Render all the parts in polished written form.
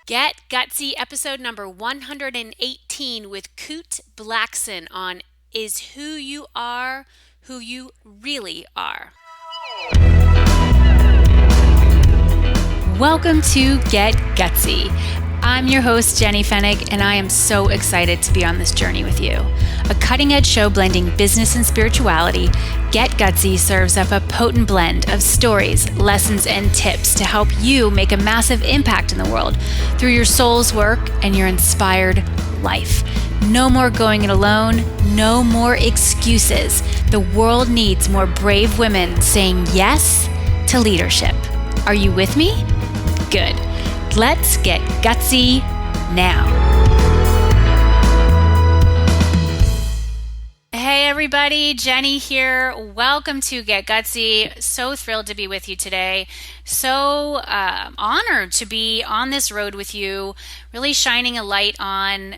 Get Gutsy, episode number 118 with Kute Blackson on Is Who You Are Who You Really Are? Welcome to Get Gutsy. I'm your host, Jenny Fennig, and I am so excited to be on this journey with you. A cutting-edge show blending business and spirituality, Get Gutsy serves up a potent blend of stories, lessons, and tips to help you make a massive impact in the world through your soul's work and your inspired life. No more going it alone, no more excuses. The world needs more brave women saying yes to leadership. Are you with me? Good. Let's get gutsy now. Hey everybody, Jenny here. Welcome to Get Gutsy. So thrilled to be with you today. So honored to be on this road with you, really shining a light on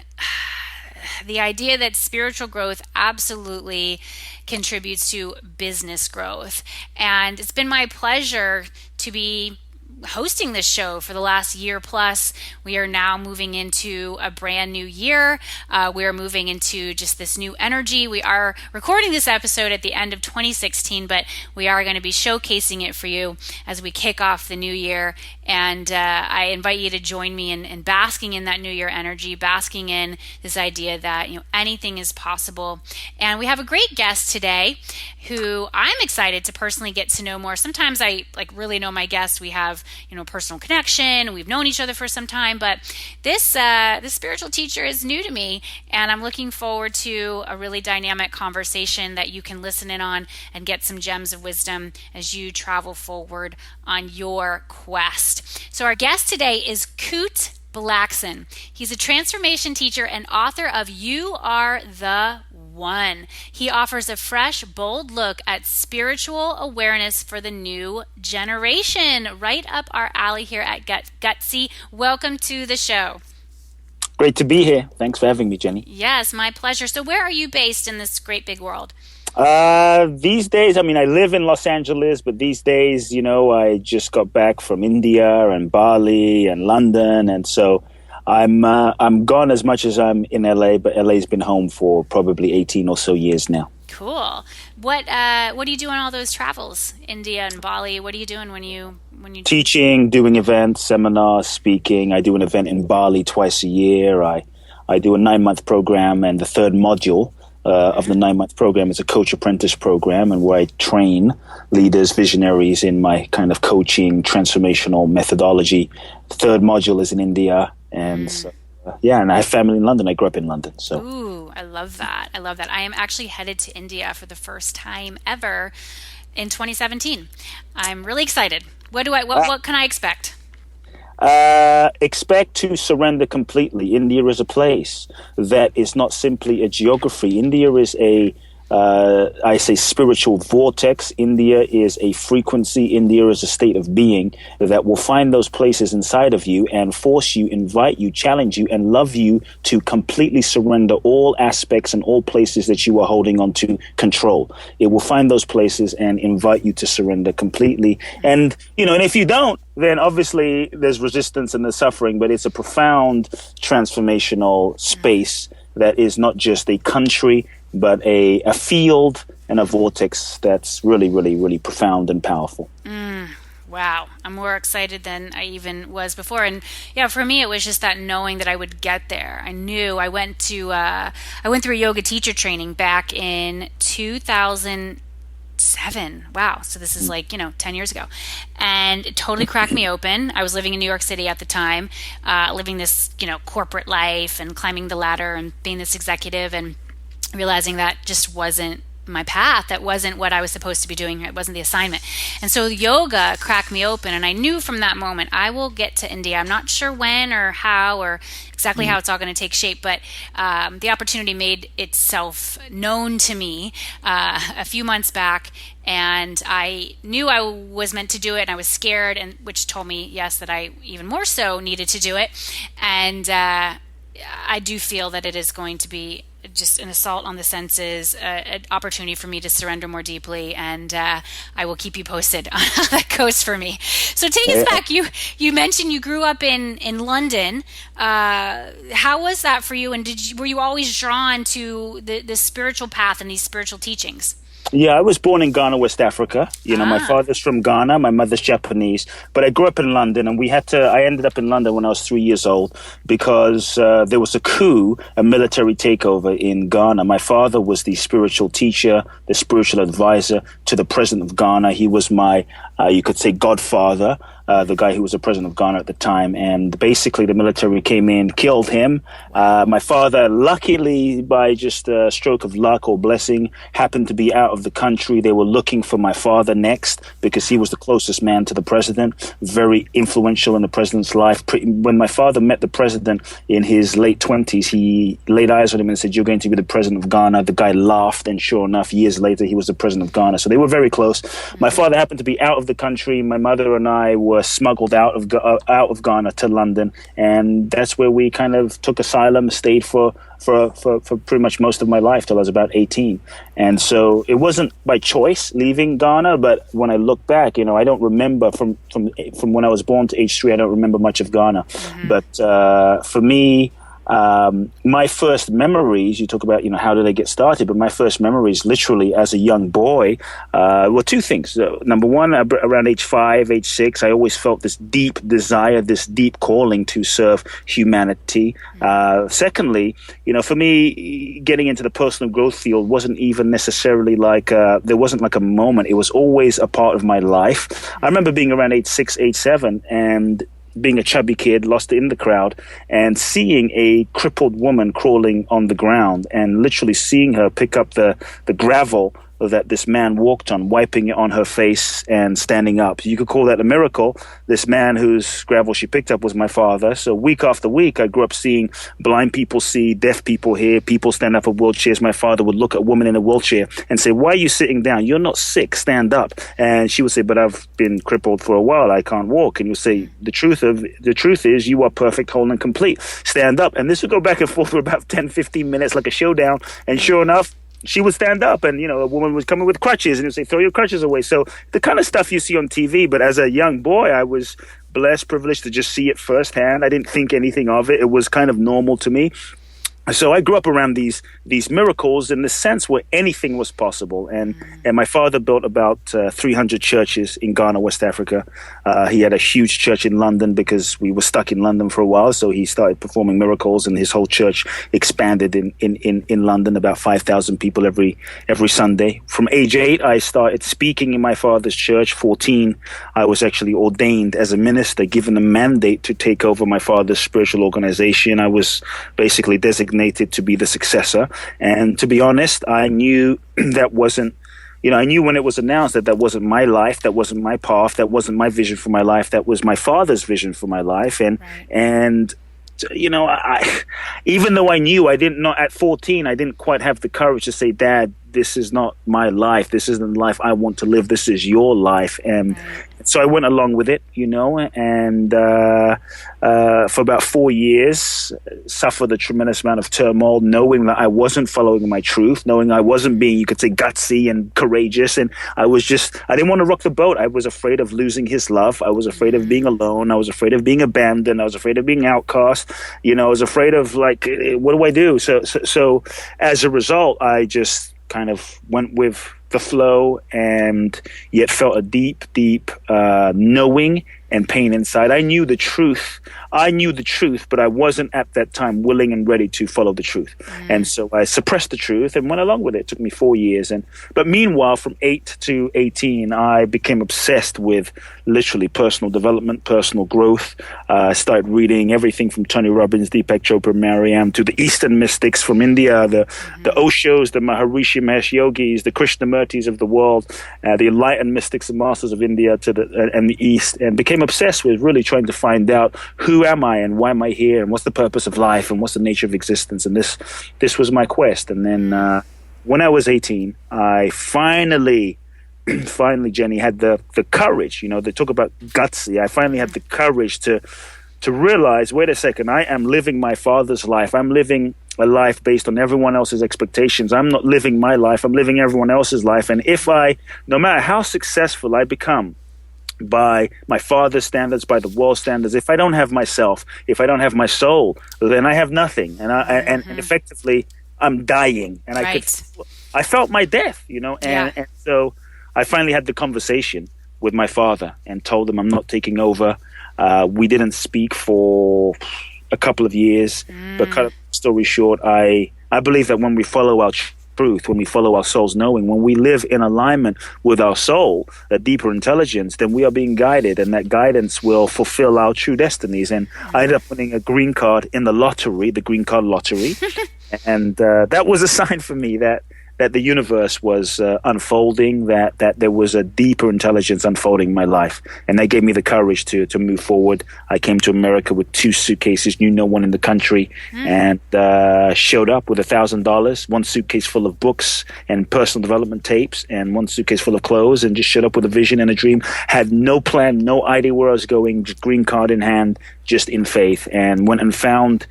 the idea that spiritual growth absolutely contributes to business growth. And it's been my pleasure to be hosting this show for the last year plus. We are now moving into a brand new year. We are moving into just this new energy. We are recording this episode at the end of 2016, but we are going to be showcasing it for you as we kick off the new year. And I invite you to join me in basking in that new year energy, basking in this idea that anything is possible. And we have a great guest today who I'm excited to personally get to know more. Sometimes I really know my guests. We have personal connection. We've known each other for some time, but this spiritual teacher is new to me, and I'm looking forward to a really dynamic conversation that you can listen in on and get some gems of wisdom as you travel forward on your quest. So our guest today is Kute Blackson. He's a transformation teacher and author of You Are the One. He offers a fresh, bold look at spiritual awareness for the new generation. Right up our alley here at Get Gutsy. Welcome to the show. Great to be here. Thanks for having me, Jenny. Yes, my pleasure. So where are you based in this great big world? These days, I live in Los Angeles, but these days, I just got back from India and Bali and London, and so I'm gone as much as I'm in LA, but LA's been home for probably 18 or so years now. Cool. What do you do on all those travels? India and Bali. What are you doing when you teaching, doing events, seminars, speaking. I do an event in Bali twice a year. I do a 9-month program, and the third module of the 9-month program is a coach apprentice program, and where I train leaders, visionaries in my kind of coaching transformational methodology. The third module is in India, and so, and I have family in London. I grew up in London. So. Ooh, I love that. I am actually headed to India for the first time ever in 2017. I'm really excited. What can I expect? Expect to surrender completely. India is a place that is not simply a geography. India is I say spiritual vortex. India is a frequency. India is a state of being that will find those places inside of you and force you, invite you, challenge you, and love you to completely surrender all aspects and all places that you are holding on to control. It will find those places and invite you to surrender completely. And, and if you don't, then obviously there's resistance and there's suffering, but it's a profound transformational space that is not just a country, but a field and a vortex that's really, really, really profound and powerful. Wow. I'm more excited than I even was before. And for me, it was just that knowing that I would get there. I knew I went through a yoga teacher training back in 2007. Wow. So this is 10 years ago. And it totally cracked me open. I was living in New York City at the time, living this, corporate life and climbing the ladder and being this executive, and realizing that just wasn't my path. That wasn't what I was supposed to be doing. It wasn't the assignment. And so yoga cracked me open, and I knew from that moment I will get to India. I'm not sure when or how or exactly how it's all going to take shape, but the opportunity made itself known to me a few months back, and I knew I was meant to do it, and I was scared, and which told me, yes, that I even more so needed to do it. And I do feel that it is going to be just an assault on the senses, an opportunity for me to surrender more deeply, and I will keep you posted on how that goes for me. So take us back. You mentioned you grew up in London. How was that for you? And were you always drawn to the spiritual path and these spiritual teachings? Yeah, I was born in Ghana, West Africa. My Ah. father's from Ghana, my mother's Japanese, but I grew up in London, and I ended up in London when I was 3 years old because there was a coup, a military takeover in Ghana. My father was the spiritual teacher, the spiritual advisor to the president of Ghana. He was my, you could say, godfather. The guy who was the president of Ghana at the time. And basically the military came in, killed him. My father, luckily, by just a stroke of luck or blessing, happened to be out of the country. They were looking for my father next because he was the closest man to the president, very influential in the president's life. When my father met the president in his late 20s, he laid eyes on him and said, "You're going to be the president of Ghana." The guy laughed, and sure enough, years later, he was the president of Ghana. So they were very close. My father happened to be out of the country. My mother and I were smuggled out of Ghana to London, and that's where we kind of took asylum, stayed for pretty much most of my life till I was about 18. And so it wasn't by choice leaving Ghana, but when I look back, I don't remember from when I was born to age 3, I don't remember much of Ghana. Mm-hmm. But for me, my first memories, you talk about, how did I get started? But my first memories, literally as a young boy, were two things. Number one, around age 5, age 6, I always felt this deep desire, this deep calling to serve humanity. Secondly, for me, getting into the personal growth field wasn't even necessarily there wasn't like a moment. It was always a part of my life. I remember being around age 6, age 7, and being a chubby kid, lost in the crowd, and seeing a crippled woman crawling on the ground, and literally seeing her pick up the gravel that this man walked on, wiping it on her face and standing up. You could call that a miracle. This man whose gravel she picked up was my father. So week after week, I grew up seeing blind people see, deaf people hear, people stand up in wheelchairs. My father would look at a woman in a wheelchair and say, "Why are you sitting down? You're not sick, stand up." And she would say, "But I've been crippled for a while, I can't walk." And you say, the truth is you are perfect, whole and complete. Stand up. And this would go back and forth for about 10, 15 minutes like a showdown. And sure enough, she would stand up, and a woman was coming with crutches, and you'd say, "Throw your crutches away." So the kind of stuff you see on TV, but as a young boy, I was blessed, privileged to just see it firsthand. I didn't think anything of it. It was kind of normal to me. So I grew up around these miracles in the sense where anything was possible. And my father built about 300 churches in Ghana, West Africa. He had a huge church in London because we were stuck in London for a while. So he started performing miracles, and his whole church expanded in London, about 5,000 people every Sunday. From age 8, I started speaking in my father's church. 14, I was actually ordained as a minister, given a mandate to take over my father's spiritual organization. I was basically designated to be the successor. And to be honest, I knew that wasn't, I knew when it was announced that wasn't my life, that wasn't my path, that wasn't my vision for my life, that was my father's vision for my life. And I, even though I knew at 14, I didn't quite have the courage to say, "Dad, this is not my life. This isn't the life I want to live. This is your life." And so I went along with it, and for about 4 years, suffered a tremendous amount of turmoil, knowing that I wasn't following my truth, knowing I wasn't being, you could say, gutsy and courageous. And I didn't want to rock the boat. I was afraid of losing his love. I was afraid of being alone. I was afraid of being abandoned. I was afraid of being outcast. I was afraid of what do I do? So as a result, I just kind of went with the flow, and yet felt a deep knowing and pain inside. I knew the truth, but I wasn't at that time willing and ready to follow the truth. And so I suppressed the truth and went along with it. It took me 4 years. But meanwhile, from 8 to 18, I became obsessed with literally personal development, personal growth. I started reading everything from Tony Robbins, Deepak Chopra, Mariam, to the Eastern mystics from India, the Oshos, the Maharishi Mahesh Yogis, the Krishnamurtis of the world, the enlightened mystics and masters of India and the East, and became obsessed with really trying to find out, who am I and why am I here and what's the purpose of life and what's the nature of existence. And this was my quest. And then when I was 18, I finally, Jenny, had the courage, they talk about gutsy. I finally had the courage to realize, wait a second, I am living my father's life. I'm living a life based on everyone else's expectations. I'm not living my life. I'm living everyone else's life. And no matter how successful I become, by my father's standards, by the world's standards, if I don't have myself, if I don't have my soul, then I have nothing. And effectively, I'm dying. And I felt my death, and so I finally had the conversation with my father and told him I'm not taking over. We didn't speak for a couple of years, but cut a story short, I believe that when we follow our truth, when we follow our soul's knowing, when we live in alignment with our soul, a deeper intelligence, then we are being guided, and that guidance will fulfill our true destinies. And I ended up winning a green card in the lottery, the green card lottery. And that was a sign for me that the universe was unfolding, that there was a deeper intelligence unfolding in my life. And that gave me the courage to move forward. I came to America with 2 suitcases, knew no one in the country, and showed up with $1,000, 1 suitcase full of books and personal development tapes, and 1 suitcase full of clothes, and just showed up with a vision and a dream. Had no plan, no idea where I was going, just green card in hand, just in faith, and went and found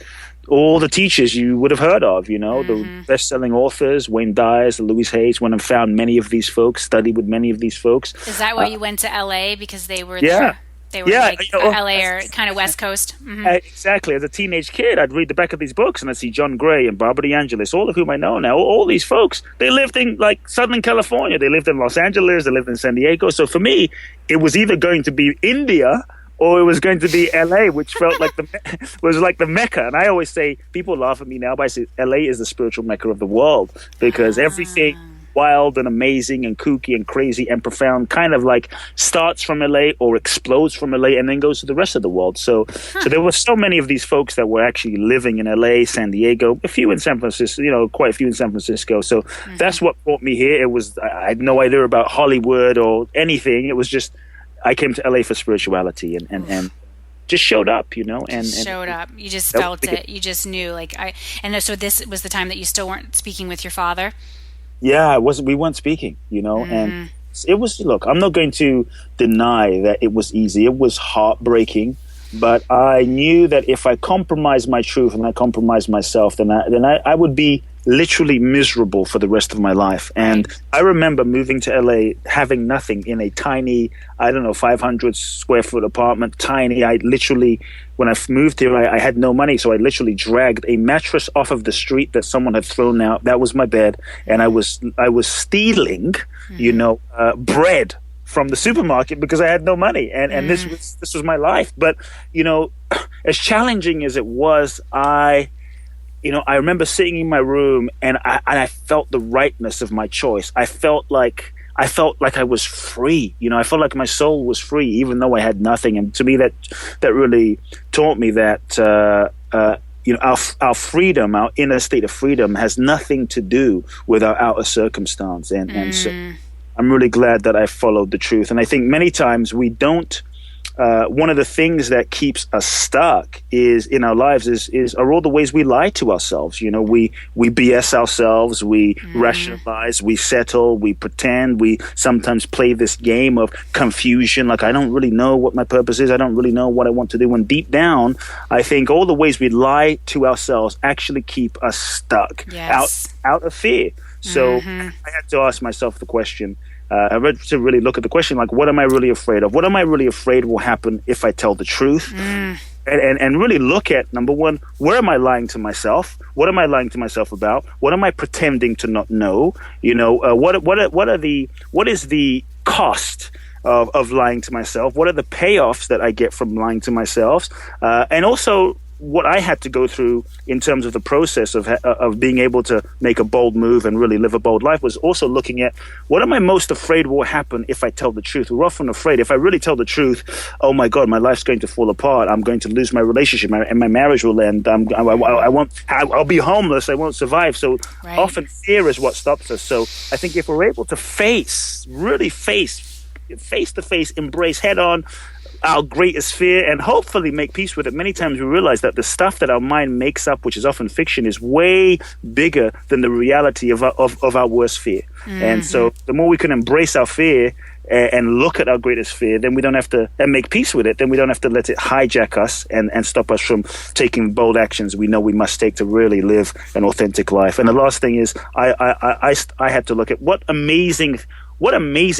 all the teachers you would have heard of, the best-selling authors, Wayne Dyer, Louise Hayes, went and found many of these folks, studied with many of these folks. Is that why you went to LA? Because they were LA or kind of West Coast? Exactly. As a teenage kid, I'd read the back of these books and I'd see John Gray and Barbara DeAngelis, all of whom I know now. All these folks, they lived in Southern California. They lived in Los Angeles. They lived in San Diego. So for me, it was either going to be India or it was going to be LA, which felt like the Mecca. And I always say, people laugh at me now, but I say LA is the spiritual Mecca of the world, because everything wild and amazing and kooky and crazy and profound kind of starts from LA or explodes from LA and then goes to the rest of the world. So there were so many of these folks that were actually living in LA, San Diego, a few in San Francisco, quite a few in San Francisco. So that's what brought me here. I had no idea about Hollywood or anything. It was just, I came to LA for spirituality and just showed up, and showed up. You just felt it. You just knew, so this was the time that you still weren't speaking with your father. Yeah, we weren't speaking, and it was, look, I'm not going to deny that it was easy. It was heartbreaking, but I knew that if I compromised my truth and I compromised myself, then I would be literally miserable for the rest of my life. And I remember moving to LA, having nothing, in a tiny, 500 square foot apartment, tiny. When I moved here, I had no money, so I literally dragged a mattress off of the street that someone had thrown out. That was my bed, and I was stealing, bread from the supermarket because I had no money, and this was my life. But as challenging as it was, I remember sitting in my room and I felt the rightness of my choice. I felt like I was free. I felt like my soul was free, even though I had nothing. And to me, that really taught me that our freedom, our inner state of freedom, has nothing to do with our outer circumstance. And so I'm really glad that I followed the truth. And I think many times we don't. One of the things that keeps us stuck in our lives are all the ways we lie to ourselves. We BS ourselves, we rationalize, we settle, we pretend, we sometimes play this game of confusion. Like, I don't really know what my purpose is. I don't really know what I want to do. And deep down, I think all the ways we lie to ourselves actually keep us stuck out of fear. So I had to ask myself the question. I had to really look at the question, what am I really afraid of? What am I really afraid will happen if I tell the truth? And really look at, number one, where am I lying to myself? What am I lying to myself about? What am I pretending to not know? What is the cost of lying to myself? What are the payoffs that I get from lying to myself? And also, what I had to go through in terms of the process of being able to make a bold move and really live a bold life was also looking at, what am I most afraid will happen if I tell the truth? We're often afraid, if I really tell the truth, oh my God, my life's going to fall apart. I'm going to lose my relationship and my marriage will end. I'll be homeless. I won't survive. So often fear is what stops us. So I think if we're able to face to face, embrace head on, our greatest fear and hopefully make peace with it. Many times we realize that the stuff that our mind makes up, which is often fiction, is way bigger than the reality of our worst fear. Mm-hmm. And so the more we can embrace our fear and look at our greatest fear, then we don't have to, and make peace with it, then we don't have to let it hijack us and stop us from taking bold actions we know we must take to really live an authentic life. And the last thing is, I had to look at what amazing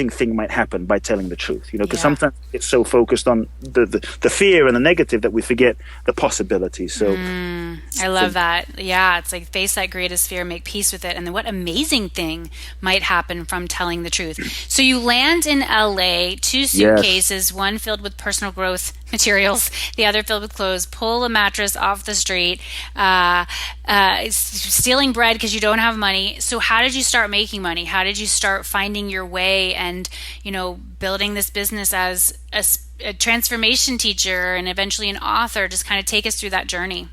thing might happen by telling the truth, because sometimes it's so focused on the fear and the negative that we forget the possibilities. So I love that. Yeah, it's like face that greatest fear, make peace with it, and then what amazing thing might happen from telling the truth. So you land in LA, 2 suitcases, one filled with personal growth materials, the other filled with clothes, pull a mattress off the street, stealing bread because you don't have money. So how did you start making money? How did you start finding your way and, building this business as a transformation teacher and eventually an author? Just kind of take us through that journey.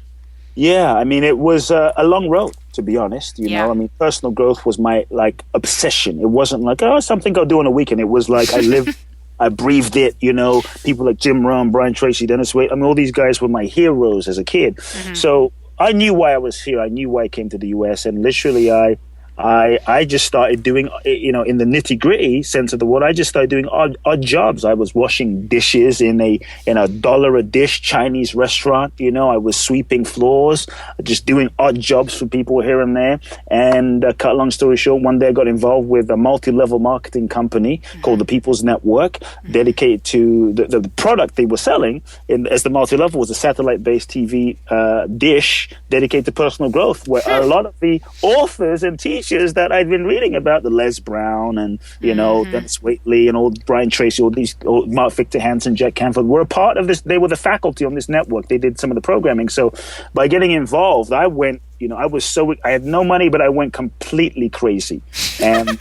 Yeah, I mean, it was a long road, to be honest. You know, I mean, personal growth was my obsession. It wasn't like, something I'll do on a weekend. It was like I lived, I breathed it. People like Jim Rohn, Brian Tracy, Dennis Wade. I mean, all these guys were my heroes as a kid. Mm-hmm. So I knew why I was here. I knew why I came to the US, and literally I just started doing, in the nitty gritty sense of the word, I just started doing odd jobs. I was washing dishes in a $1 a dish Chinese restaurant. I was sweeping floors, just doing odd jobs for people here and there. And cut a long story short, one day I got involved with a multi-level marketing company called the People's Network, dedicated to the product they were selling as the multi-level was a satellite-based TV dish dedicated to personal growth, where a lot of the authors and teachers that I'd been reading about, the Les Brown and Dennis Waitley and old Brian Tracy, all Mark Victor Hansen, Jack Canfield, were a part of this. They were the faculty on this network. They did some of the programming. So by getting involved, I went. I had no money, but I went completely crazy. And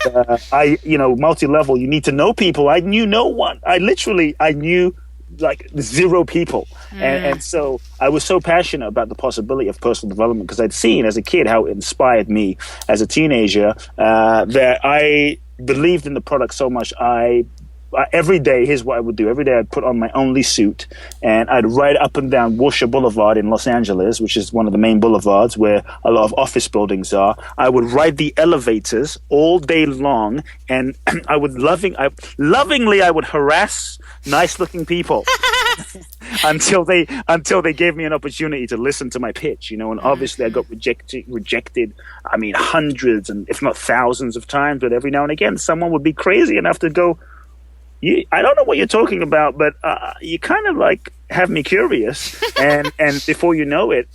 multi-level, you need to know people. I knew no one. I knew like 0 people. And so I was so passionate about the possibility of personal development because I'd seen as a kid how it inspired me as a teenager, that I believed in the product so much. Every day, here's what I would do. Every day I'd put on my only suit and I'd ride up and down Wilshire Boulevard in Los Angeles, which is one of the main boulevards where a lot of office buildings are. I would ride the elevators all day long, and I would lovingly harass nice-looking people until they gave me an opportunity to listen to my pitch, and obviously I got rejected. I mean, hundreds and if not thousands of times, but every now and again someone would be crazy enough to go, I don't know what you're talking about, but you kind of have me curious. and before you know it,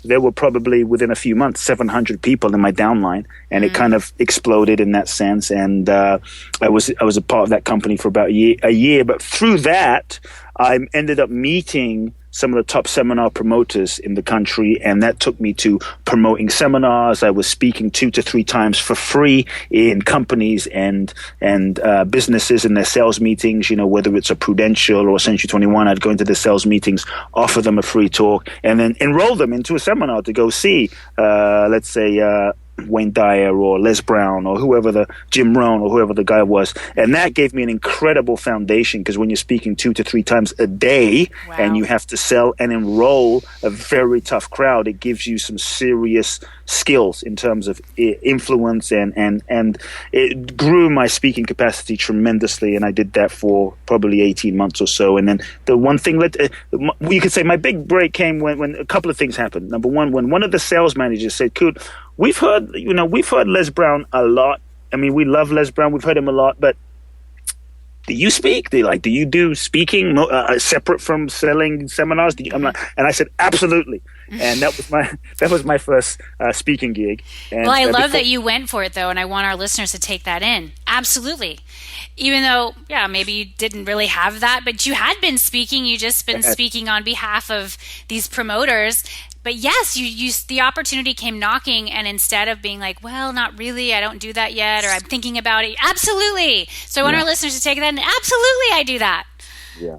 there were probably within a few months 700 people in my downline, and it kind of exploded in that sense. And I was a part of that company for about a year. But through that, I ended up meeting some of the top seminar promoters in the country, and that took me to promoting seminars. I was speaking 2 to 3 times for free in companies and businesses in their sales meetings, whether it's a Prudential or Century 21, I'd go into the sales meetings, offer them a free talk, and then enroll them into a seminar to go see, let's say, Wayne Dyer or Les Brown or whoever Jim Rohn or whoever the guy was. And that gave me an incredible foundation, because when you're speaking 2 to 3 times a day and you have to sell and enroll a very tough crowd, it gives you some serious skills in terms of influence, and it grew my speaking capacity tremendously. And I did that for probably 18 months or so. And then the one thing you could say my big break came when a couple of things happened. Number one, when one of the sales managers said, "Kute, we've heard Les Brown a lot. I mean, we love Les Brown. We've heard him a lot, but do you speak? Do you do speaking separate from selling seminars?" And I said, absolutely. And that was my first speaking gig. And, well, I love that you went for it, though, and I want our listeners to take that in. Absolutely. Even though, maybe you didn't really have that, but you had been speaking. You just been speaking on behalf of these promoters. But yes, the opportunity came knocking, and instead of being like, well, not really, I don't do that yet, or I'm thinking about it, absolutely. So I want our listeners to take that, and absolutely, I do that. Yeah.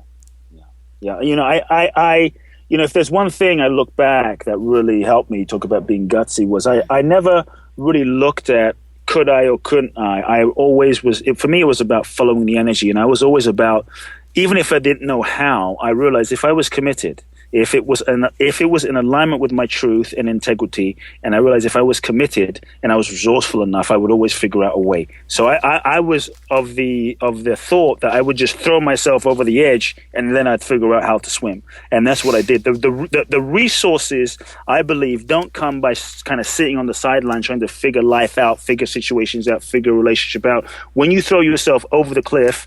If there's one thing I look back that really helped me talk about being gutsy was I never really looked at could I or couldn't I. I always was, for me, it was about following the energy, and I was always about even if I didn't know how, I realized if I was committed, if it was in alignment with my truth and integrity, and I realized if I was committed and I was resourceful enough, I would always figure out a way. So I was of the thought that I would just throw myself over the edge and then I'd figure out how to swim, and that's what I did. The resources, I believe, don't come by kind of sitting on the sideline trying to figure life out, figure situations out, figure a relationship out. When you throw yourself over the cliff,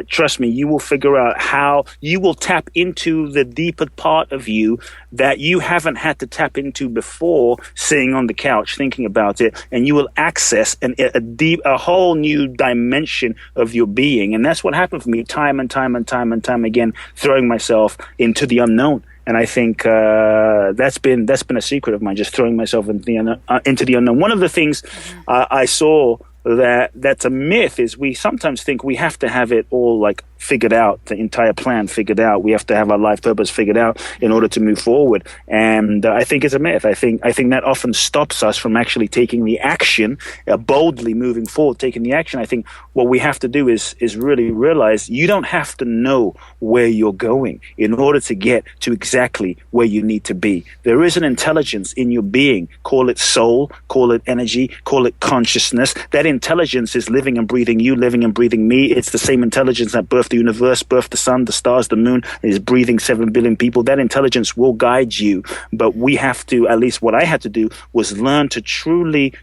trust me, you will figure out how you will tap into the deeper part of you that you haven't had to tap into before, sitting on the couch thinking about it, and you will access a whole new dimension of your being. And that's what happened for me time and time again, throwing myself into the unknown. And I think that's been a secret of mine, just throwing myself into the unknown. One of the things I saw that's a myth is we sometimes think we have to have it all like figured out, the entire plan figured out. We have to have our life purpose figured out in order to move forward. And I think it's a myth. I think that often stops us from actually taking the action, boldly moving forward, taking the action. I think what we have to do is really realize you don't have to know where you're going in order to get to exactly where you need to be. There is an intelligence in your being. Call it soul, call it energy, call it consciousness. That intelligence is living and breathing you, living and breathing me. It's the same intelligence that birthed the universe, birthed the sun, the stars, the moon, is breathing 7 billion people. That intelligence will guide you. But we have to, at least what I had to do, was learn to truly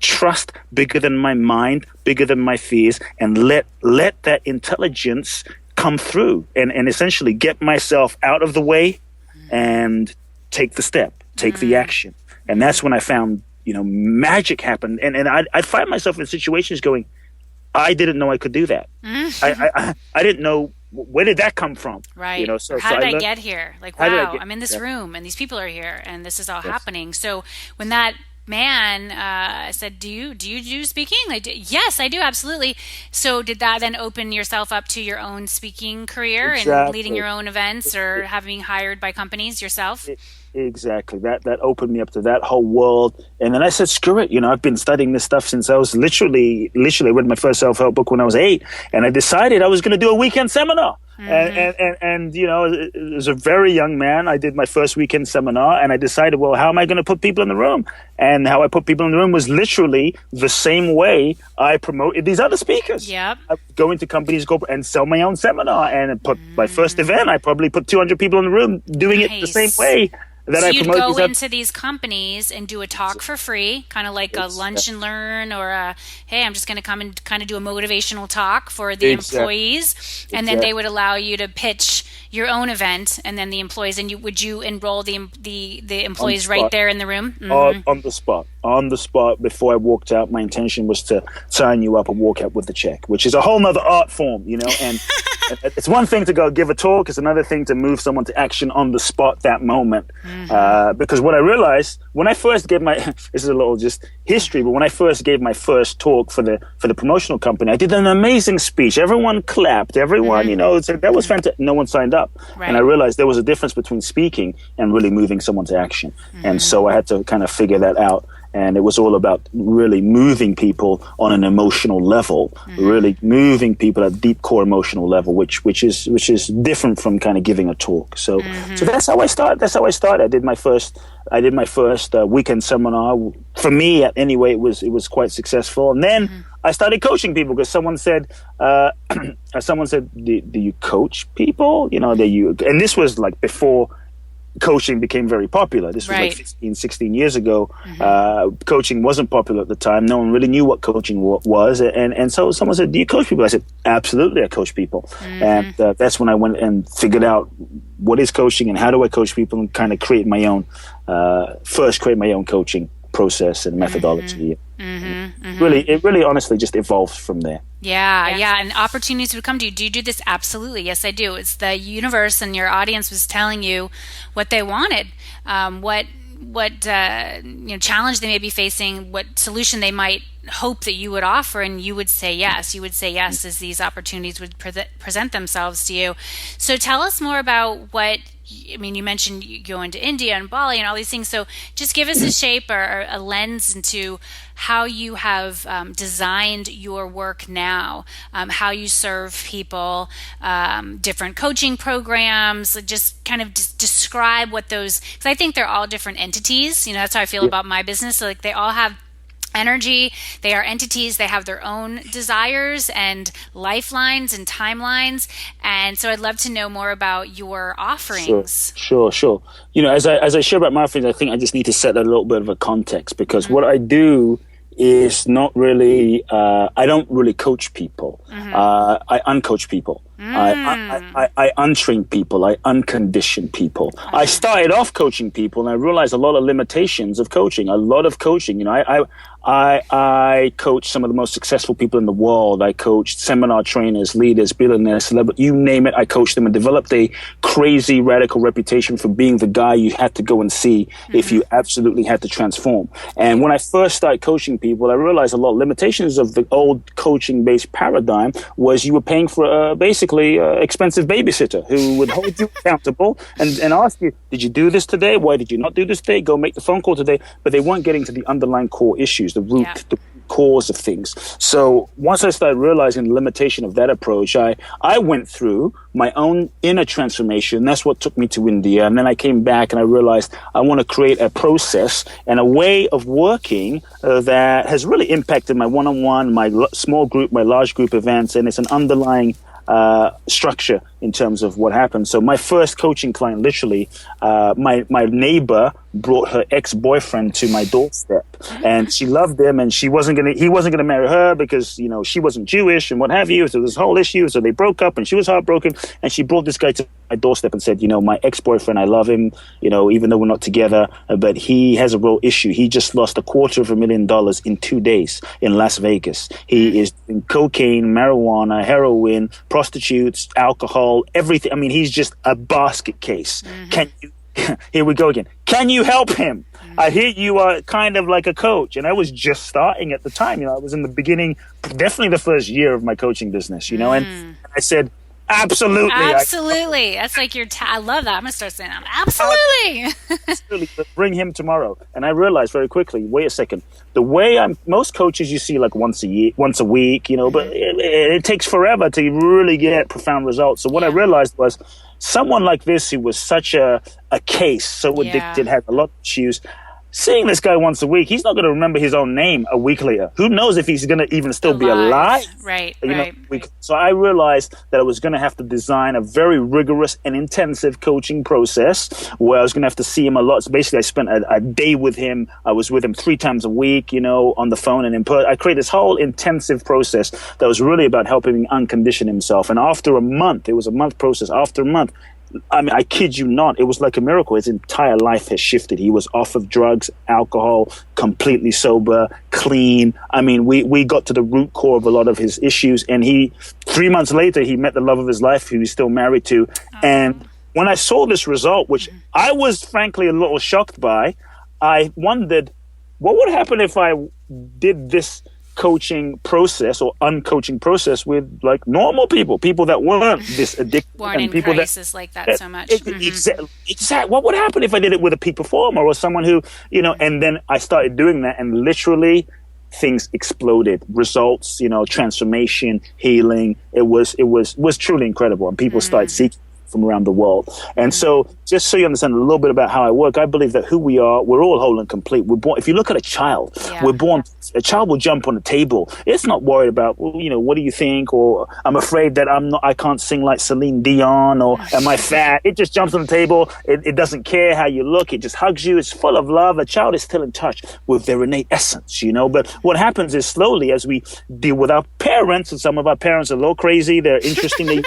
trust bigger than my mind, bigger than my fears, and let that intelligence come through and essentially get myself out of the way and take the step, take the action. And that's when I found, magic happened. And I find myself in situations going, I didn't know I could do that. I didn't know, where did that come from? Right. So how I did I learned, get here? Like, wow, I'm in this room and these people are here and this is all happening. So when that man said, do you do speaking? Yes, I do, absolutely. So did that then open yourself up to your own speaking career and leading your own events or having hired by companies yourself? Exactly. That opened me up to that whole world. And then I said, screw it. I've been studying this stuff since I was literally I read my first self-help book when I was 8. And I decided I was going to do a weekend seminar. And as a very young man, I did my first weekend seminar and I decided, well, how am I going to put people in the room? And how I put people in the room was literally the same way I promoted these other speakers. Yep. I would go into companies, go and sell my own seminar, and put my first event, I probably put 200 people in the room doing it the same way. So you'd go into these companies and do a talk for free, kind of like a lunch and learn, or hey, I'm just going to come and kind of do a motivational talk for the employees, and then they would allow you to pitch your own event, and then the employees, and would you enroll the employees right there in the room? On the spot. Before I walked out, my intention was to sign you up and walk out with the check, which is a whole nother art form, and it's one thing to go give a talk, it's another thing to move someone to action on the spot that moment. Because what I realized when I first gave this is a little just history, but when I first gave my first talk for the promotional company, I did an amazing speech. Everyone clapped. Everyone, said that was fantastic. No one signed up. Right. And I realized there was a difference between speaking and really moving someone to action. And so I had to kind of figure that out. And it was all about really moving people on an emotional level, really moving people at a deep core emotional level, which is different from kind of giving a talk. So that's how I started. I did my first weekend seminar. For me, anyway, it was quite successful. And then I started coaching people because someone said, do you coach people? And this was like before coaching became very popular. This was like 15, 16 years ago. Coaching wasn't popular at the time. No one really knew what coaching was. And so someone said, do you coach people? I said, absolutely, I coach people. And that's when I went and figured out what is coaching and how do I coach people and kind of create my own coaching process and methodology. It really honestly just evolves from there. Yeah, and opportunities would come to you. Do you do this? Absolutely, yes, I do. It's the universe and your audience was telling you what they wanted, what challenge they may be facing, what solution they might hope that you would offer, and you would say yes. You would say yes as these opportunities would present themselves to you. So tell us more about what I mean, you mentioned you go into India and Bali and all these things. So just give us a shape or a lens into how you have designed your work now, how you serve people, different coaching programs. Just kind of describe what those, because I think they're all different entities. That's how I feel about my business. So like they all have energy, they are entities, they have their own desires and lifelines and timelines, and so I'd love to know more about your offerings. Sure. As I share about my offerings, I think I just need to set a little bit of a context, because what I do is not really I don't really coach people. I uncoach people. I untrain people. I uncondition people. I started off coaching people, and I realized a lot of limitations of coaching. A lot of coaching. I coach some of the most successful people in the world. I coached seminar trainers, leaders, billionaires, celebrities, you name it. I coached them and developed a crazy, radical reputation for being the guy you had to go and see if you absolutely had to transform. And when I first started coaching people, I realized a lot of limitations of the old coaching-based paradigm was you were paying for basically expensive babysitter who would hold you accountable and ask you, did you do this today? Why did you not do this today? Go make the phone call today. But they weren't getting to the underlying core issues, the root cause of things. So once I started realizing the limitation of that approach, I went through my own inner transformation. That's what took me to India. And then I came back and I realized I want to create a process and a way of working that has really impacted my one-on-one, my small group, my large group events. And it's an underlying structure in terms of what happened. So my first coaching client, literally, my neighbor brought her ex-boyfriend to my doorstep, and she loved him, and he wasn't gonna marry her because she wasn't Jewish and what have you. So this whole issue. So they broke up, and she was heartbroken, and she brought this guy to my doorstep and said, my ex-boyfriend, I love him, even though we're not together, but he has a real issue. He just lost $250,000 in 2 days in Las Vegas. He is in cocaine, marijuana, heroin, prostitutes, alcohol, everything. I mean, he's just a basket case. Can you? Here we go again. Can you help him? I hear you are kind of like a coach, and I was just starting at the time. I was in the beginning, definitely the first year of my coaching business. And I said, absolutely. That's like your. I love that. I'm gonna start saying that. Absolutely. But bring him tomorrow. And I realized very quickly. Wait a second. The way most coaches you see like once a week, but it takes forever to really get profound results. So what I realized was, someone like this who was such a case, so addicted, had a lot of issues. Seeing this guy once a week, he's not going to remember his own name a week later. Who knows if he's going to even still be alive? Right. So I realized that I was going to have to design a very rigorous and intensive coaching process where I was going to have to see him a lot. So basically, I spent a day with him. I was with him 3 times a week, on the phone and in person. I created this whole intensive process that was really about helping him uncondition himself. And after a month, it was a month process. After a month, I mean, I kid you not, it was like a miracle. His entire life has shifted. He was off of drugs, alcohol, completely sober, clean. I mean, we got to the root core of a lot of his issues. And 3 months later, he met the love of his life, who he's still married to. And when I saw this result, which I was frankly a little shocked by, I wondered, what would happen if I did this coaching process or uncoaching process with like normal people that weren't this addicted, born in people crisis like that so much. Exactly. What would happen if I did it with a peak performer or someone who, and then I started doing that, and literally things exploded. Results, transformation, healing. It was truly incredible, and people started seeking from around the world. And so just so you understand a little bit about how I work, I believe that who we are, we're all whole and complete. We're born, if you look at a child, a child will jump on a table. It's not worried about, what do you think? Or I'm afraid that I can't sing like Celine Dion, or am I fat? It just jumps on the table. It doesn't care how you look. It just hugs you. It's full of love. A child is still in touch with their innate essence, But what happens is slowly as we deal with our parents, and some of our parents are a little crazy. They're interestingly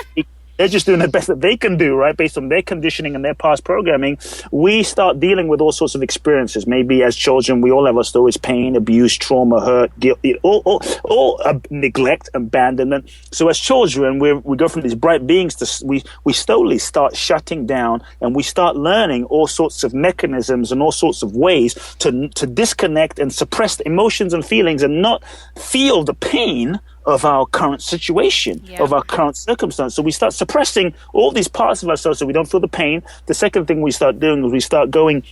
they're just doing the best that they can do, right? Based on their conditioning and their past programming, we start dealing with all sorts of experiences. Maybe as children, we all have our stories: pain, abuse, trauma, hurt, guilt, all neglect, abandonment. So as children, we go from these bright beings to we slowly start shutting down, and we start learning all sorts of mechanisms and all sorts of ways to disconnect and suppress the emotions and feelings and not feel the pain of our current situation, of our current circumstance. So we start suppressing all these parts of ourselves so we don't feel the pain. The second thing we start doing is we start going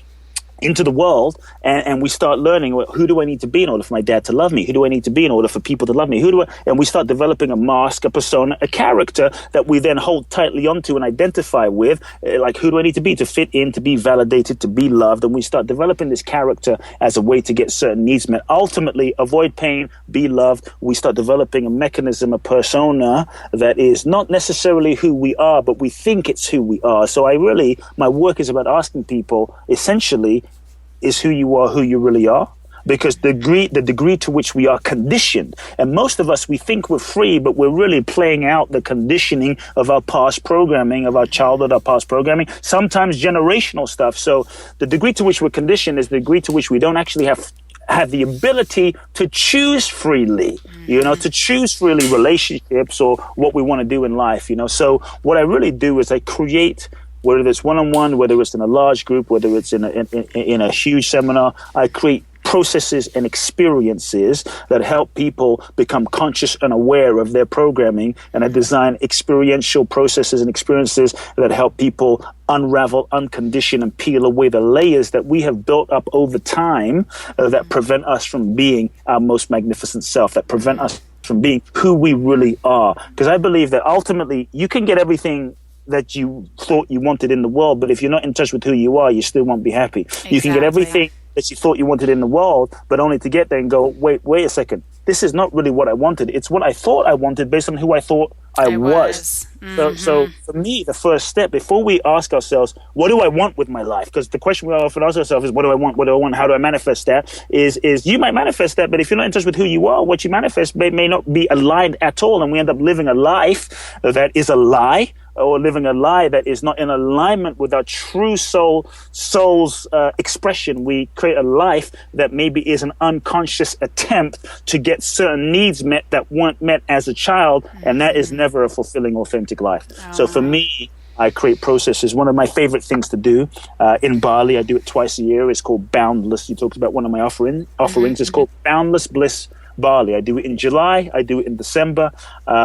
into the world and we start learning, well, who do I need to be in order for my dad to love me? Who do I need to be in order for people to love me? And we start developing a mask, a persona, a character that we then hold tightly onto and identify with, like who do I need to be fit in, to be validated, to be loved? And we start developing this character as a way to get certain needs met. Ultimately, avoid pain, be loved. We start developing a mechanism, a persona that is not necessarily who we are, but we think it's who we are. So my work is about asking people, essentially, is who you are, who you really are, because the degree to which we are conditioned, and most of us, we think we're free, but we're really playing out the conditioning of our past programming, of our childhood, our past programming, sometimes generational stuff. So the degree to which we're conditioned is the degree to which we don't actually have the ability to choose freely, to choose freely relationships or what we want to do in life, So what I really do is I create, whether it's one-on-one, whether it's in a large group, whether it's in a huge seminar, I create processes and experiences that help people become conscious and aware of their programming. And I design experiential processes and experiences that help people unravel, uncondition, and peel away the layers that we have built up over time that prevent us from being our most magnificent self, that prevent us from being who we really are. Because I believe that ultimately you can get everything that you thought you wanted in the world, but if you're not in touch with who you are, you still won't be happy. Exactly. You can get everything that you thought you wanted in the world, but only to get there and go, wait a second, this is not really what I wanted. It's what I thought I wanted based on who I thought I was. Mm-hmm. So for me, the first step, before we ask ourselves, what do I want with my life? Because the question we often ask ourselves is, what do I want? What do I want? How do I manifest that? Is you might manifest that, but if you're not in touch with who you are, what you manifest may not be aligned at all. And we end up living a life that is a lie, or living a lie that is not in alignment with our true soul's expression. We create a life that maybe is an unconscious attempt to get certain needs met that weren't met as a child, and that is never a fulfilling, authentic life. So for me, I create processes. One of my favorite things to do in Bali, I do it twice a year. It's called Boundless. You talked about one of my offerings. It's called Boundless Bliss Bali. I do it in July. I do it in December.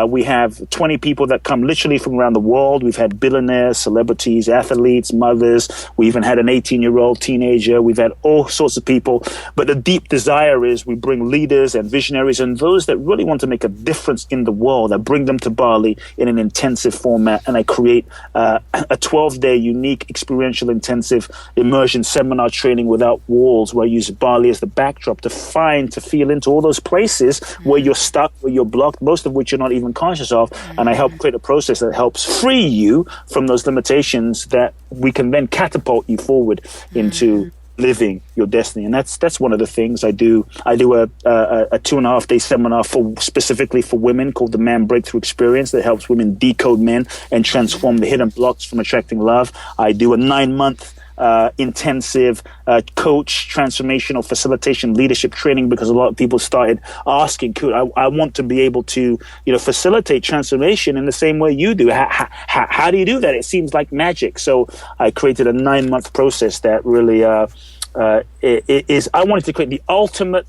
We have 20 people that come literally from around the world. We've had billionaires, celebrities, athletes, mothers. We even had an 18-year-old teenager. We've had all sorts of people. But the deep desire is we bring leaders and visionaries and those that really want to make a difference in the world. I bring them to Bali in an intensive format, and I create a 12-day unique experiential intensive immersion seminar training without walls, where I use Bali as the backdrop to feel into all those places where you're stuck, where you're blocked, most of which you're not even conscious of. And I help create a process that helps free you from those limitations that we can then catapult you forward into living your destiny. And that's one of the things I do. I do a 2.5-day seminar specifically for women called the Man Breakthrough Experience that helps women decode men and transform the hidden blocks from attracting love. I do a 9-month intensive coach, transformational facilitation, leadership training, because a lot of people started asking, I want to be able to, facilitate transformation in the same way you do. How do you do that? It seems like magic. So I created a 9-month process that really is. I wanted to create the ultimate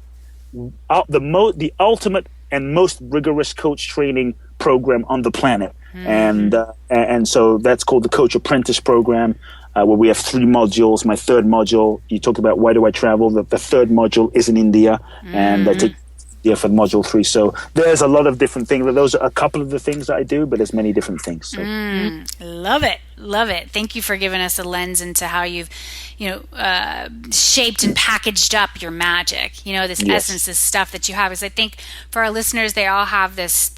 and most rigorous coach training program on the planet, and so that's called the Coach Apprentice Program. Where we have 3 modules. My third module, you talked about why do I travel? The third module is in India, and I take India for module 3. So there's a lot of different things. Those are a couple of the things that I do, but there's many different things. So. Love it. Love it. Thank you for giving us a lens into how you've, shaped and packaged up your magic, this essence, this stuff that you have. Because I think for our listeners, they all have this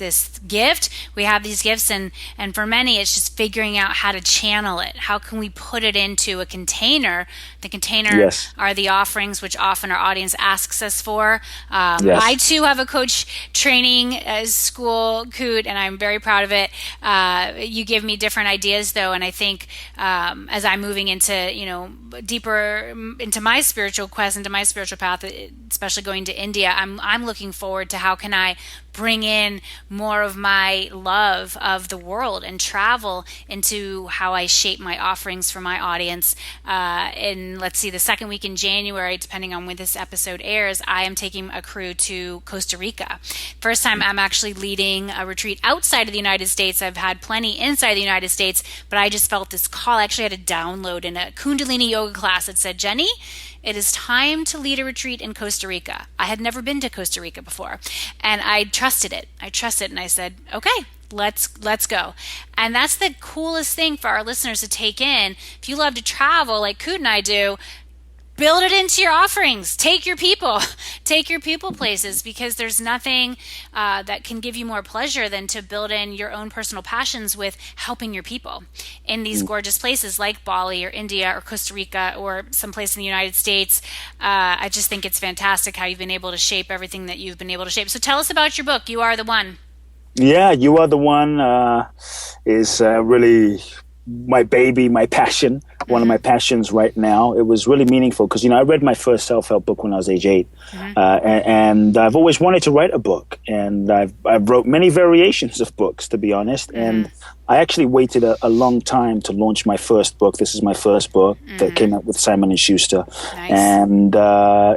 gift. We have these gifts, and for many, it's just figuring out how to channel it. How can we put it into a container? The container are the offerings, which often our audience asks us for. I too have a coach training school, Kute, and I'm very proud of it. You give me different ideas, though, and I think as I'm moving into, deeper into my spiritual quest, into my spiritual path, especially going to India, I'm looking forward to how can I bring in more of my love of the world and travel into how I shape my offerings for my audience. In, let's see, the second week in January, depending on when this episode airs, I am taking a crew to Costa Rica. First time I'm actually leading a retreat outside of the United States. I've had plenty inside the United States, but I just felt this call. I actually had a download in a Kundalini yoga class that said, Jenny, it is time to lead a retreat in Costa Rica. I had never been to Costa Rica before, and I trusted it. And I said, okay, let's go. And that's the coolest thing for our listeners to take in. If you love to travel like Kute and I do, build it into your offerings. Take your people places, because there's nothing that can give you more pleasure than to build in your own personal passions with helping your people in these gorgeous places like Bali or India or Costa Rica or someplace in the United States. I just think it's fantastic how you've been able to shape everything that you've been able to shape. So tell us about your book, You Are the One. Yeah, You Are the One is really my baby, my passion, one of my passions right now. It was really meaningful because, I read my first self-help book when I was age 8, and I've always wanted to write a book, and I've wrote many variations of books, to be honest, and I actually waited a long time to launch my first book. This is my first book that came out with Simon & Schuster, and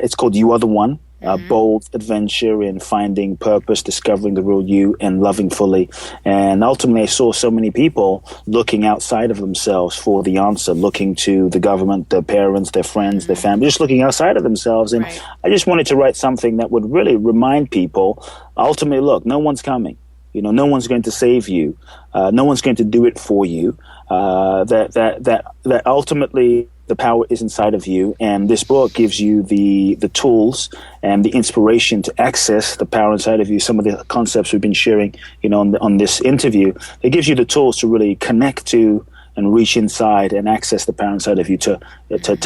it's called You Are the One. A bold adventure in finding purpose, discovering the real you, and loving fully. And ultimately, I saw so many people looking outside of themselves for the answer, looking to the government, their parents, their friends, their family, just looking outside of themselves. And I just wanted to write something that would really remind people, ultimately, look, no one's coming. No one's going to save you. No one's going to do it for you. That ultimately the power is inside of you, and this book gives you the tools and the inspiration to access the power inside of you. Some of the concepts we've been sharing, on this interview, it gives you the tools to really connect to and reach inside and access the power inside of you to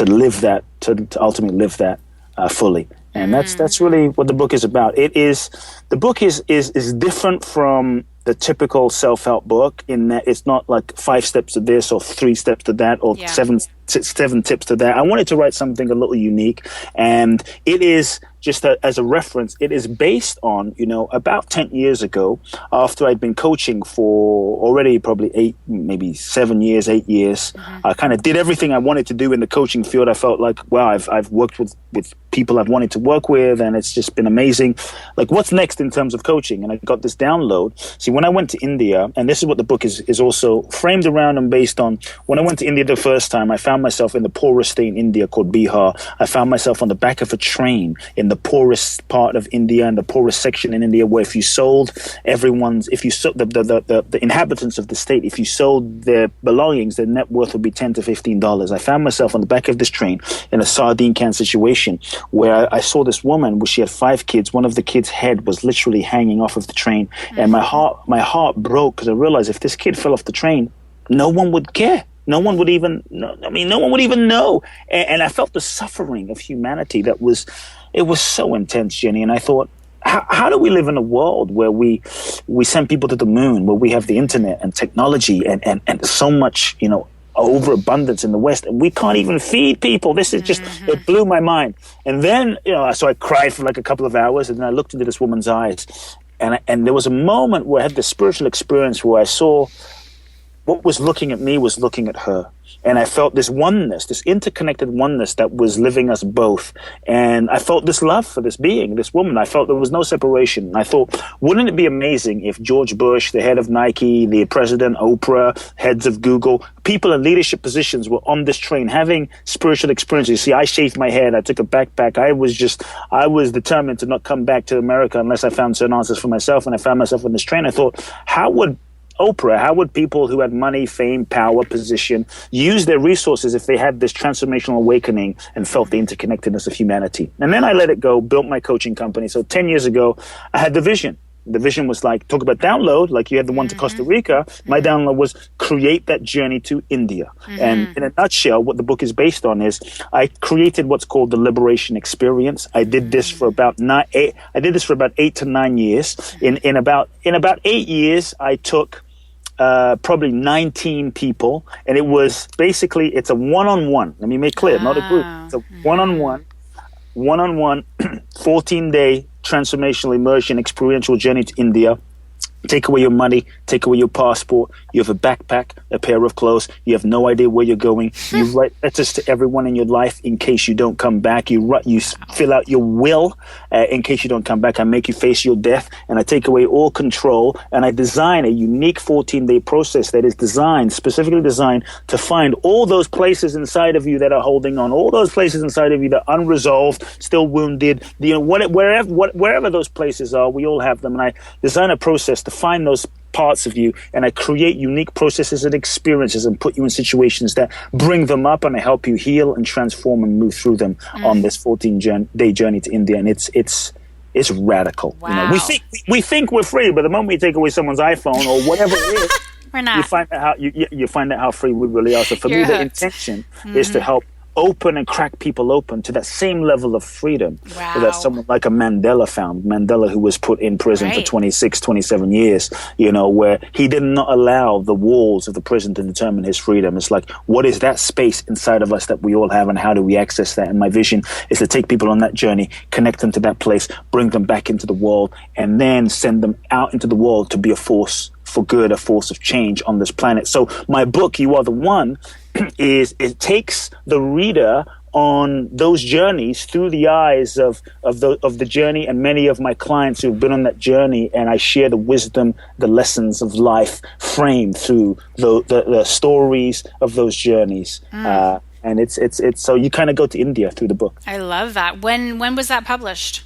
live that, to ultimately live that fully. And that's really what the book is about. The book is different from the typical self-help book in that it's not like 5 steps to this or 3 steps to that or seven tips to that. I wanted to write something a little unique, and it is just as a reference, it is based on, about 10 years ago, after I'd been coaching for already probably 8 years. I kind of did everything I wanted to do in the coaching field. I felt like, wow, I've worked with people I've wanted to work with, and it's just been amazing. Like, what's next in terms of coaching? And I got this download. See, when I went to India, and this is what the book is also framed around and based on, when I went to India the first time, I found myself in the poorest state in India called Bihar. I found myself on the back of a train in the poorest part of India and the poorest section in India, where if you sold the inhabitants of the state, if you sold their belongings, their net worth would be $10 to $15. I found myself on the back of this train in a sardine can situation where I saw this woman where she had 5 kids. One of the kids' head was literally hanging off of the train, and my heart broke because I realized if this kid fell off the train, no one would care. No one would even know. And I felt the suffering of humanity it was so intense, Jenny. And I thought, how do we live in a world where we send people to the moon, where we have the internet and technology and so much, overabundance in the West, and we can't even feed people? This is just, it blew my mind. And then, so I cried for like a couple of hours, and then I looked into this woman's eyes, and there was a moment where I had this spiritual experience where I saw what was looking at me was looking at her. And I felt this oneness, this interconnected oneness that was living us both. And I felt this love for this being, this woman. I felt there was no separation. And I thought, wouldn't it be amazing if George Bush, the head of Nike, the president, Oprah, heads of Google, people in leadership positions were on this train having spiritual experiences? See, I shaved my head. I took a backpack. I was determined to not come back to America unless I found certain answers for myself. And I found myself on this train. I thought, how would people who had money, fame, power, position use their resources if they had this transformational awakening and felt the interconnectedness of humanity? And then I let it go, built my coaching company. So 10 years ago, I had the vision. The vision was like, talk about download, like you had the one to Costa Rica. My download was create that journey to India. And in a nutshell, what the book is based on is I created what's called the liberation experience. I did this for about 8 to 9 years. In about 8 years, I took probably 19 people, and it was basically, it's a one-on-one. Let me make clear, not a group. It's a one-on-one, 14-day transformational immersion experiential journey to India. Take away your money, take away your passport. You have a backpack, a pair of clothes. You have no idea where you're going. You write letters to everyone in your life in case you don't come back. You fill out your will in case you don't come back. I make you face your death, and I take away all control. And I design a unique 14-day process that is specifically designed to find all those places inside of you that are holding on, all those places inside of you that are unresolved, still wounded. Wherever those places are, we all have them. And I design a process to find those parts of you, and I create unique processes and experiences and put you in situations that bring them up, and I help you heal and transform and move through them on this 14-day journey to India. And it's radical. Wow. You know, we think we're free, but the moment you take away someone's iPhone or whatever it is, we're not. You find out how free we really are. So for me, the intention is to help open and crack people open to that same level of freedom that someone like a Mandela found. Mandela, who was put in prison for 26, 27 years, where he did not allow the walls of the prison to determine his freedom. It's like, what is that space inside of us that we all have, and how do we access that? And my vision is to take people on that journey, connect them to that place, bring them back into the world, and then send them out into the world to be a force for good, a force of change on this planet. So my book, You Are the One, it takes the reader on those journeys through the eyes of the journey, and many of my clients who've been on that journey, and I share the wisdom, the lessons of life framed through the stories of those journeys. And it's so you kind of go to India through the book. I love that. When was that published?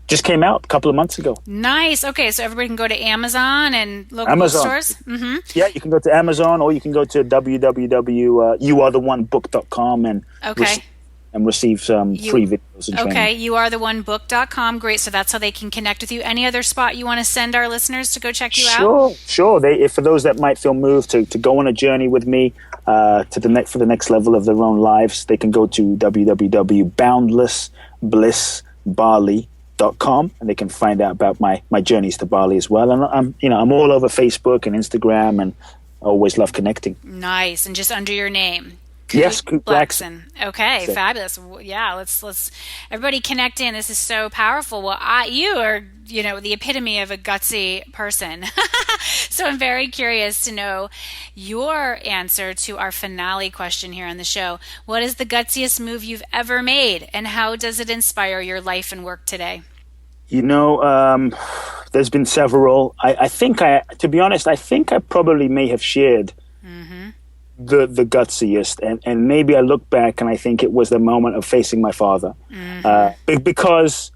Just came out a couple of months ago. Nice. Okay, so everybody can go to Amazon and local stores? Mm-hmm. Yeah, you can go to Amazon, or you can go to www.youarethonebook.com and receive some free videos and training. Okay, youarethonebook.com. Great, so that's how they can connect with you. Any other spot you want to send our listeners to go check you out? Sure. For those that might feel moved to go on a journey with me for the next level of their own lives, they can go to www.boundlessblissbali.com, and they can find out about my journeys to Bali as well. And I'm all over Facebook and Instagram, and I always love connecting. Nice. And just under your name. Yes, Kute Blackson. Okay, fabulous. Yeah, let's everybody connect in. This is so powerful. Well, you are, the epitome of a gutsy person. So I'm very curious to know your answer to our finale question here on the show. What is the gutsiest move you've ever made, and how does it inspire your life and work today? There's been several. To be honest, I think I probably may have shared the gutsiest, and maybe I look back and I think it was the moment of facing my father, because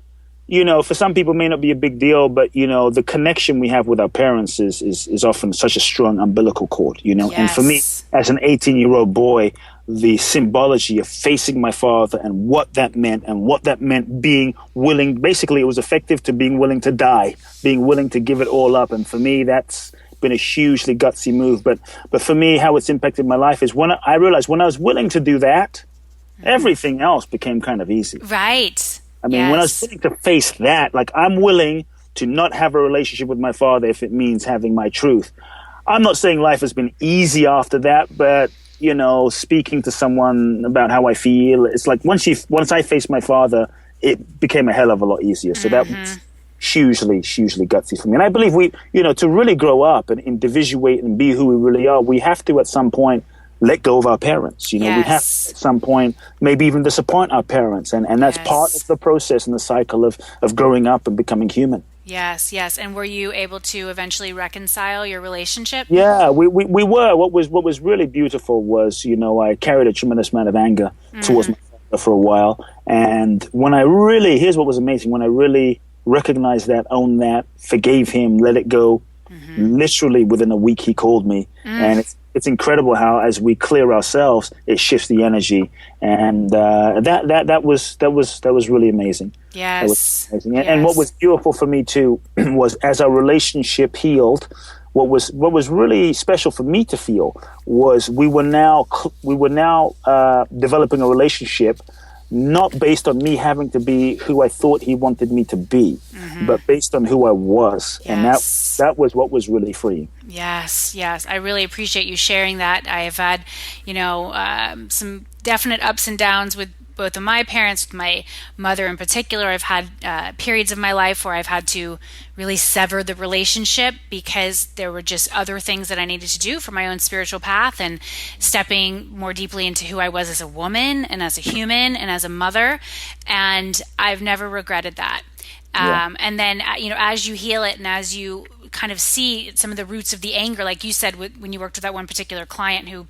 for some people it may not be a big deal, but the connection we have with our parents is often such a strong umbilical cord, Yes. And for me, as an 18-year-old boy, the symbology of facing my father and what that meant being willing, basically it was effective to being willing to die, being willing to give it all up. And for me, that's been a hugely gutsy move. But for me, how it's impacted my life is when I realized when I was willing to do that, everything else became kind of easy. Right. I mean, when I was willing to face that, like I'm willing to not have a relationship with my father if it means having my truth. I'm not saying life has been easy after that, but speaking to someone about how I feel, it's like once I faced my father, it became a hell of a lot easier. So that was hugely gutsy for me. And I believe we, to really grow up and individuate and be who we really are, we have to at some point let go of our parents. We have to at some point maybe even disappoint our parents. And that's part of the process and the cycle of growing up and becoming human. Yes. And were you able to eventually reconcile your relationship? Yeah, we were. What was really beautiful was, I carried a tremendous amount of anger towards my father for a while. And here's what was amazing, when I really recognized that, owned that, forgave him, let it go, literally within a week he called me. And it's incredible how as we clear ourselves, it shifts the energy. And that was really amazing. Yes. That was amazing. And what was beautiful for me too was as our relationship healed, what was really special for me to feel was we were now developing a relationship not based on me having to be who I thought he wanted me to be, but based on who I was. Yes. And that was what was really freeing. Yes, yes. I really appreciate you sharing that. I have had, some definite ups and downs with both of my parents, with my mother in particular. I've had periods of my life where I've had to really sever the relationship because there were just other things that I needed to do for my own spiritual path and stepping more deeply into who I was as a woman and as a human and as a mother. And I've never regretted that. And then, as you heal it and as you kind of see some of the roots of the anger, like you said, when you worked with that one particular client who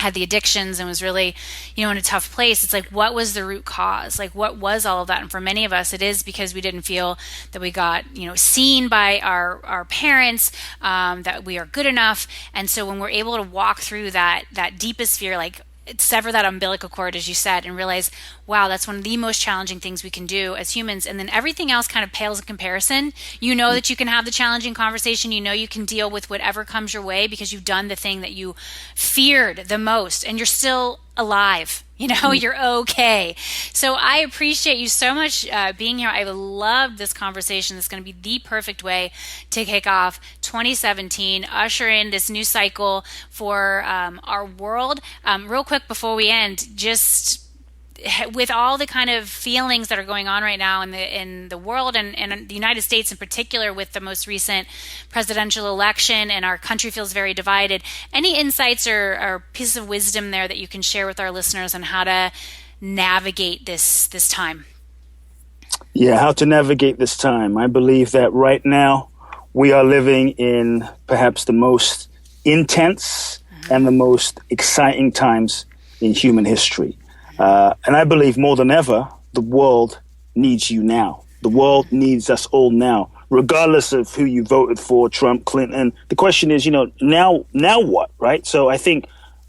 had the addictions and was really, in a tough place. It's like, what was the root cause? Like, what was all of that? And for many of us, it is because we didn't feel that we got, seen by our parents, that we are good enough. And so when we're able to walk through that deepest fear, like sever that umbilical cord, as you said, and realize, wow, that's one of the most challenging things we can do as humans. And then everything else kind of pales in comparison. You know that you can have the challenging conversation. You know you can deal with whatever comes your way because you've done the thing that you feared the most, and you're still alive. You're okay. So I appreciate you so much being here. I loved this conversation. It's going to be the perfect way to kick off 2017, usher in this new cycle for our world. Real quick before we end, just with all the kind of feelings that are going on right now in the world and in the United States in particular, with the most recent presidential election, and our country feels very divided, any insights or pieces of wisdom there that you can share with our listeners on how to navigate this time? Yeah, how to navigate this time. I believe that right now we are living in perhaps the most intense and the most exciting times in human history. And I believe more than ever, the world needs you now. The world needs us all now, regardless of who you voted for, Trump, Clinton. The question is, now what, right? So I think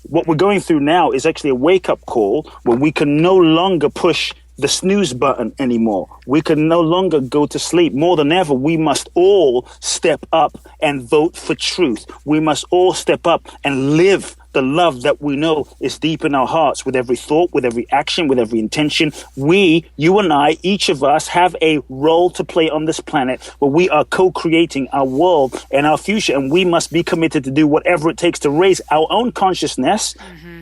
what we're going through now is actually a wake-up call where we can no longer push the snooze button anymore. We can no longer go to sleep. More than ever, we must all step up and vote for truth. We must all step up and live the love that we know is deep in our hearts, with every thought, with every action, with every intention. You and I, each of us have a role to play on this planet where we are co-creating our world and our future. And we must be committed to do whatever it takes to raise our own consciousness,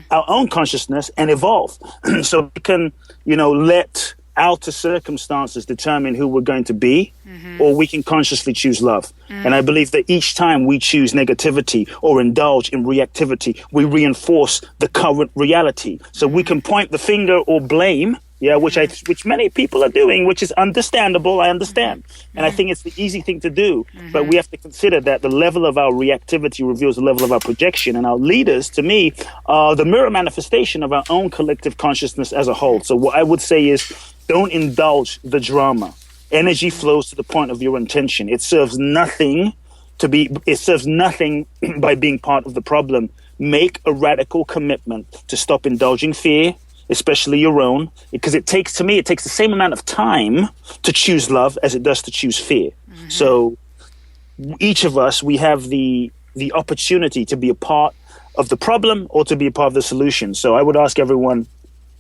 and evolve. So we can, let outer circumstances determine who we're going to be, or we can consciously choose love. And I believe that each time we choose negativity or indulge in reactivity, we reinforce the current reality. So we can point the finger or blame, which many people are doing, which is understandable. I understand. And I think it's the easy thing to do. But we have to consider that the level of our reactivity reveals the level of our projection. And our leaders, to me, are the mirror manifestation of our own collective consciousness as a whole. So what I would say is, don't indulge the drama. Energy flows to the point of your intention. It serves nothing by being part of the problem. Make a radical commitment to stop indulging fear, especially your own, because it takes the same amount of time to choose love as it does to choose fear. So each of us, we have the opportunity to be a part of the problem or to be a part of the solution. So I would ask everyone,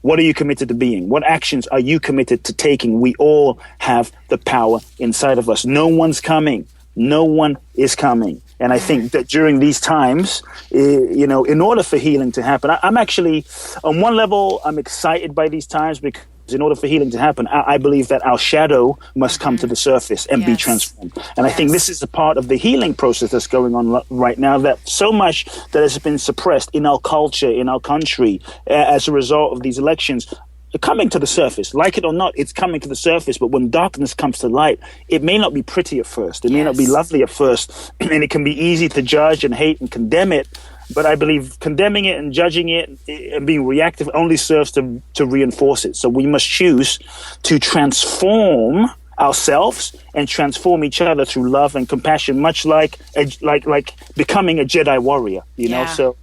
what are you committed to being? What actions are you committed to taking? We all have the power inside of us. No one's coming. No one is coming. And I think that during these times, in order for healing to happen, I'm actually, on one level, I'm excited by these times because in order for healing to happen, I believe that our shadow must come to the surface and be transformed. And I think this is a part of the healing process that's going on right now, that so much that has been suppressed in our culture, in our country, as a result of these elections, coming to the surface. Like it or not, it's coming to the surface. But when darkness comes to light, it may not be pretty at first. It may not be lovely at first. And it can be easy to judge and hate and condemn it. But I believe condemning it and judging it and being reactive only serves to reinforce it. So we must choose to transform ourselves and transform each other through love and compassion, much like becoming a Jedi warrior, you know? So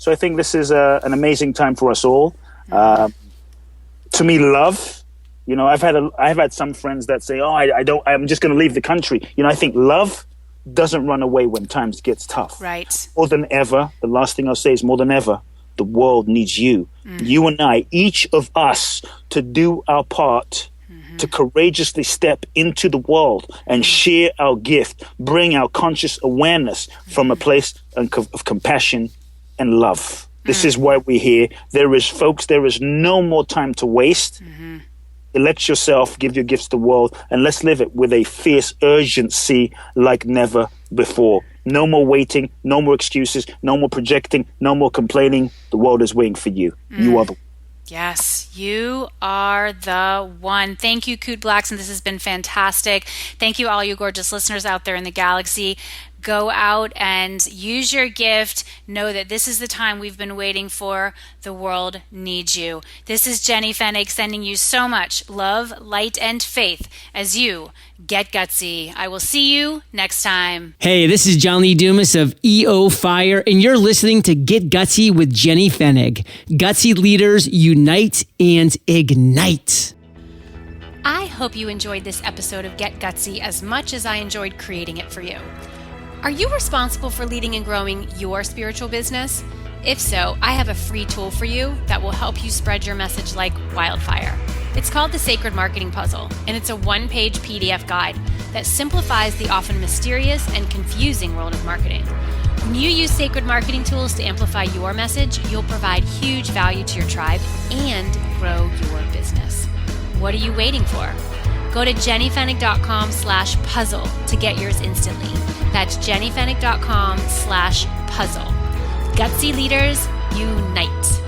I think this is an amazing time for us all. To me, love, I've had some friends that say, I'm just going to leave the country. I think love doesn't run away when times gets tough. Right. More than ever, the last thing I'll say is more than ever, the world needs you. You and I, each of us, to do our part, to courageously step into the world and share our gift, bring our conscious awareness from a place of compassion and love. This is why we're here. There is no more time to waste. Elect yourself, give your gifts to the world, and let's live it with a fierce urgency like never before. No more waiting, no more excuses, no more projecting, no more complaining. The world is waiting for you. You are the Yes, you are the one. Thank you, Kute Blackson. This has been fantastic. Thank you, all you gorgeous listeners out there in the galaxy. Go out and use your gift. Know that this is the time we've been waiting for. The world needs you. This is Jenny Fennig sending you so much love, light, and faith as you get gutsy. I will see you next time. Hey, this is John Lee Dumas of EO Fire, and you're listening to Get Gutsy with Jenny Fennig. Gutsy leaders unite and ignite. I hope you enjoyed this episode of Get Gutsy as much as I enjoyed creating it for you. Are you responsible for leading and growing your spiritual business? If so, I have a free tool for you that will help you spread your message like wildfire. It's called the Sacred Marketing Puzzle, and it's a one-page PDF guide that simplifies the often mysterious and confusing world of marketing. When you use sacred marketing tools to amplify your message, you'll provide huge value to your tribe and grow your business. What are you waiting for? Go to jennyfennig.com/puzzle to get yours instantly. That's jennyfennig.com/puzzle. Gutsy leaders, unite.